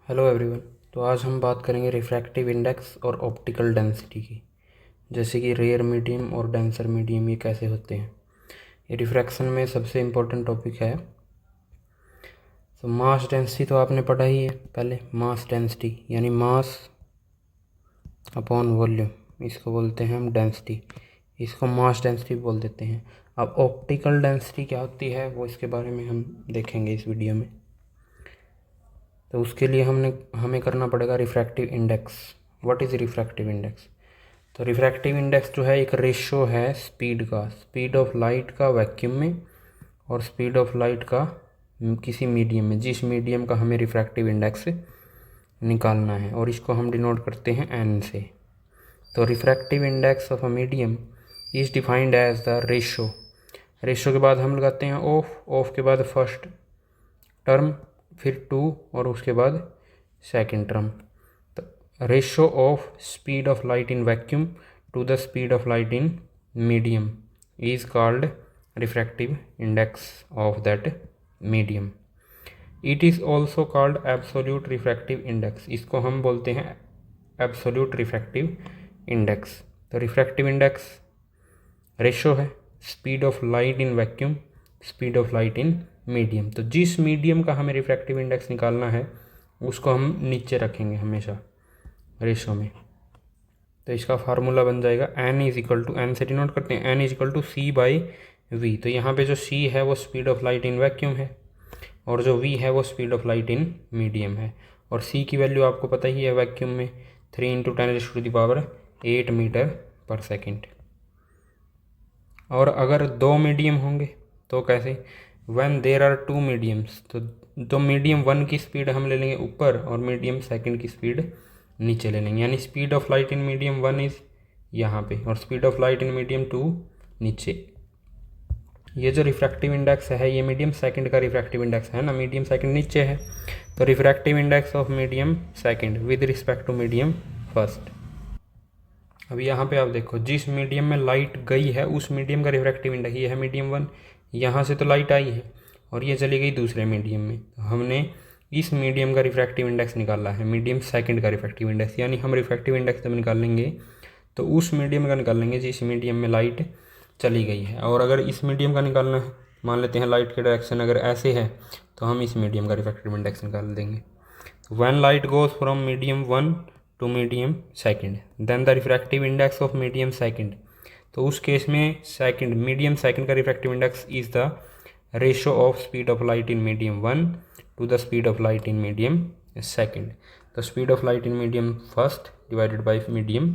Hello everyone. तो आज हम बात करेंगे रिफ्रैक्टिव इंडेक्स और ऑप्टिकल डेंसिटी की, जैसे कि रेयर मीडियम और डेंसर मीडियम ये कैसे होते हैं। ये रिफ्रैक्शन में सबसे इम्पोर्टेंट टॉपिक है। तो मास डेंसिटी तो आपने पढ़ा ही है पहले। मास डेंसिटी यानी मास अपॉन वॉल्यूम, इसको बोलते हैं हम डेंसिटी। इसको मास डेंसिटी बोल देते हैं। अब ऑप्टिकल डेंसिटी क्या होती है वो इसके बारे में हम देखेंगे इस वीडियो में। तो उसके लिए हमें करना पड़ेगा refractive index. What is refractive index? तो रिफ्रैक्टिव इंडेक्स जो है एक रेशो है स्पीड का, स्पीड ऑफ लाइट का वैक्यूम में और स्पीड ऑफ लाइट का किसी मीडियम में, जिस मीडियम का हमें रिफ्रैक्टिव इंडेक्स निकालना है, और इसको हम डिनोट करते हैं एन से। तो refractive index of a medium is defined as the ratio. Ratio के बाद हम लगाते हैं ऑफ के बाद फर्स्ट टर्म, फिर टू और उसके बाद सेकंड टर्म। तो ratio of speed of light in vacuum to the speed of light in medium is called refractive index of that medium. It is also called absolute refractive index. इसको हम बोलते हैं absolute refractive index. तो refractive index ratio है speed of light in vacuum, speed of light in medium. तो जिस medium का हमें रिफ्रैक्टिव इंडेक्स निकालना है उसको हम नीचे रखेंगे हमेशा रेशो में। तो इसका फार्मूला बन जाएगा n is equal to, n से डिनोट करते हैं, n is equal to c by v. तो यहाँ पे जो सी है वो speed of light in vacuum है और जो वी है वो speed of light in medium है। और सी की वैल्यू आपको पता ही है वैक्यूम में 3 × 10⁸ मीटर पर सेकेंड। और अगर दो मीडियम होंगे तो कैसे? When there are two mediums, तो मीडियम वन की स्पीड हम ले लेंगे ऊपर और मीडियम सेकंड की स्पीड नीचे ले लेंगे। यानी speed of light in medium one is यहाँ पे और speed of light in medium two नीचे। ये जो रिफ्रैक्टिव इंडेक्स है ये मीडियम सेकंड का रिफ्रैक्टिव इंडेक्स है ना, मीडियम सेकंड नीचे है। तो refractive index of medium second with respect to medium first. अब यहाँ पे आप देखो, जिस मीडियम में लाइट गई है उस मीडियम का रिफ्रैक्टिव इंडेक्स ये है मीडियम वन। यहाँ से तो लाइट आई है और ये चली गई दूसरे मीडियम में, तो हमने इस मीडियम का रिफ्रैक्टिव इंडेक्स निकाला है, मीडियम सेकंड का रिफ्रैक्टिव इंडेक्स। यानी हम रिफ्रैक्टिव इंडेक्स जब निकालेंगे तो उस मीडियम का निकालेंगे जिस मीडियम में लाइट चली गई है। और अगर इस मीडियम का निकालना है, मान लेते हैं लाइट की डायरेक्शन अगर ऐसे है, तो हम इस मीडियम का रिफ्रैक्टिव इंडेक्स निकाल देंगे। When light goes from medium one to medium second then the refractive index of medium second. तो उस केस में सेकंड, मीडियम सेकंड का refractive index is the ratio of speed of light in medium one to the speed of light in medium second. तो speed of light in medium first divided by medium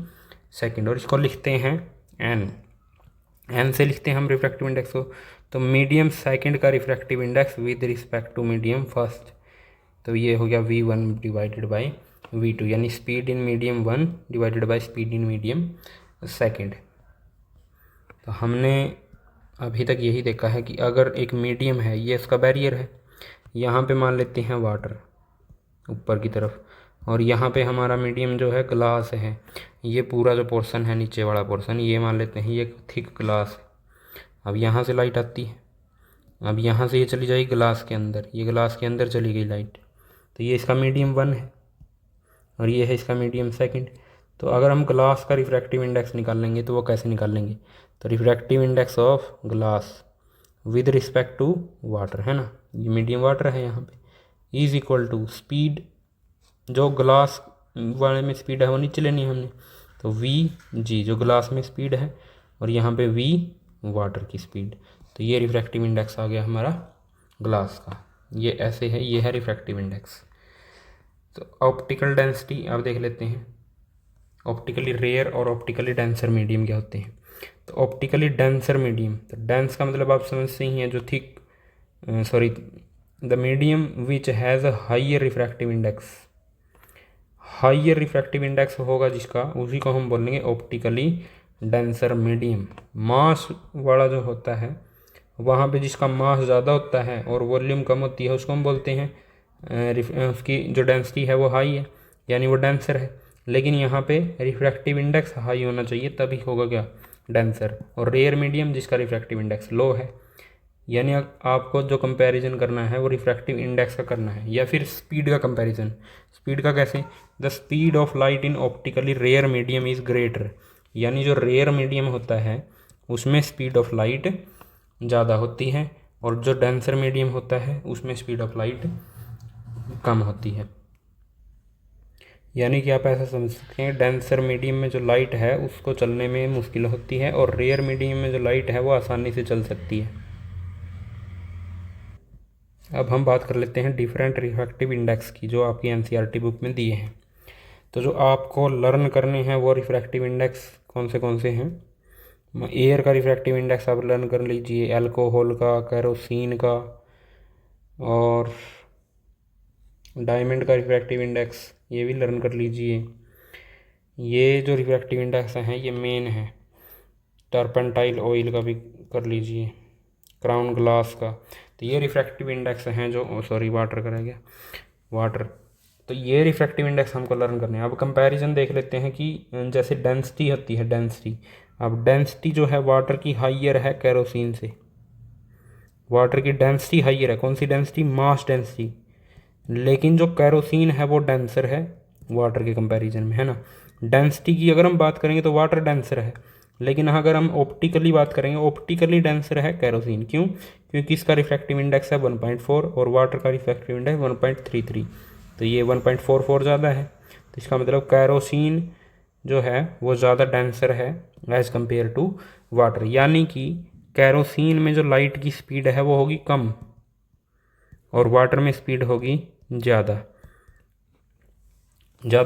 second, और इसको लिखते हैं N. N से लिखते हैं हम refractive index को। तो मीडियम सेकंड का refractive index with respect to medium first, तो ये हो गया V1 डिवाइडेड बाई V2, यानी speed in medium one divided by speed in medium second. तो हमने अभी तक यही देखा है कि अगर एक मीडियम है, ये इसका बैरियर है, यहाँ पे मान लेते हैं वाटर ऊपर की तरफ, और यहाँ पे हमारा मीडियम जो है ग्लास है। ये पूरा जो पोर्शन है नीचे वाला पोर्शन ये मान लेते हैं ये थिक ग्लास है। अब यहाँ से लाइट आती है, अब यहाँ से ये चली जाएगी ग्लास के अंदर, ये ग्लास के अंदर चली गई लाइट, तो ये इसका मीडियम वन है और ये है इसका मीडियम सेकंड। तो अगर हम ग्लास का रिफ्रैक्टिव इंडेक्स निकाल लेंगे तो वो कैसे निकाल लेंगे? तो refractive index of glass with respect to water है ना, ये मीडियम वाटर है यहाँ पे, इज इक्वल टू स्पीड, जो ग्लास वाले में स्पीड है वो नीचे लेनी है हमने, तो Vg जो ग्लास में स्पीड है और यहाँ पे V वाटर की स्पीड। तो ये रिफ्रैक्टिव इंडेक्स आ गया हमारा ग्लास का, ये ऐसे है, ये है रिफ्रैक्टिव इंडेक्स। तो ऑप्टिकल डेंसिटी अब देख लेते हैं, ऑप्टिकली रेयर और ऑप्टिकली डेंसर मीडियम क्या होते हैं। तो ऑप्टिकली डेंसर मीडियम, तो डेंस का मतलब आप समझते ही हैं जो thick, sorry, the medium which has a higher refractive index. Higher refractive index होगा जिसका, उसी को हम बोलेंगे ऑप्टिकली डेंसर मीडियम। मास वाला जो होता है वहाँ पे जिसका मास ज़्यादा होता है और वॉल्यूम कम होती है उसको हम बोलते हैं उसकी जो डेंसिटी है वो हाई है, यानी वो डेंसर है। लेकिन यहाँ पे रिफ्रैक्टिव इंडेक्स हाई होना चाहिए तभी होगा क्या, डेंसर। और रेयर मीडियम जिसका रिफ्रैक्टिव इंडेक्स लो है, यानी आपको जो कंपैरिजन करना है वो रिफ्रैक्टिव इंडेक्स का करना है, या फिर स्पीड का कंपैरिजन। स्पीड का कैसे? The speed of light in optically rare medium is greater, यानी जो रेयर मीडियम होता है उसमें स्पीड ऑफ लाइट ज़्यादा होती है, और जो डेंसर मीडियम होता है उसमें स्पीड ऑफ लाइट कम होती है। यानी कि आप ऐसा समझ सकते हैं, डेंसर मीडियम में जो लाइट है उसको चलने में मुश्किल होती है, और रेयर मीडियम में जो लाइट है वो आसानी से चल सकती है। अब हम बात कर लेते हैं डिफरेंट रिफ्रैक्टिव इंडेक्स की, जो आपकी एनसीईआरटी बुक में दिए हैं। तो जो आपको लर्न करने हैं वो रिफ्रैक्टिव इंडेक्स कौन से हैं? एयर का रिफ्रैक्टिव इंडेक्स आप लर्न कर लीजिए, अल्कोहल का, केरोसिन का, और डायमंड का रिफ्रैक्टिव इंडेक्स ये भी लर्न कर लीजिए। ये जो रिफ्रैक्टिव इंडेक्स हैं ये मेन है। टर्पेंटाइल ऑयल का भी कर लीजिए, क्राउन ग्लास का। तो ये रिफ्रैक्टिव इंडेक्स हैं जो, सॉरी वाटर का रह गया, वाटर। तो ये रिफ्रैक्टिव इंडेक्स हमको लर्न करने हैं। अब कंपैरिजन देख लेते हैं कि जैसे डेंसिटी होती है, डेंसिटी। अब डेंसिटी जो है वाटर की हाइयर है केरोसिन से, वाटर की डेंसिटी हाइयर है। कौन सी डेंसिटी? Mass density. लेकिन जो केरोसिन है वो डेंसर है वाटर के कंपैरिजन में, है ना। डेंसिटी की अगर हम बात करेंगे तो वाटर डेंसर है, लेकिन अगर हम ऑप्टिकली बात करेंगे, ऑप्टिकली डेंसर है केरोसिन। क्यों? क्योंकि इसका रिफ्रैक्टिव इंडेक्स है 1.4 और वाटर का रिफ्रैक्टिव इंडेक्स 1.33। तो ये 1.44 ज़्यादा है, तो इसका मतलब केरोसिन जो है वो ज़्यादा डेंसर है एज़ कम्पेयर टू वाटर। यानी कि केरोसिन में जो लाइट की स्पीड है वो होगी कम, और वाटर में स्पीड होगी ज़्यादा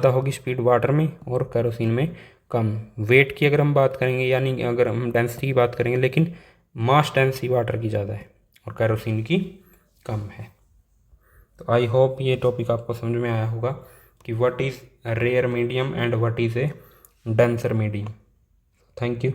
होगी स्पीड वाटर में और केरोसिन में कम। वेट की अगर हम बात करेंगे, यानी अगर हम डेंसिटी की बात करेंगे, लेकिन मास डेंसिटी वाटर की ज़्यादा है और केरोसिन की कम है। तो आई होप ये टॉपिक आपको समझ में आया होगा कि what is rare medium and what is a denser medium. Thank you.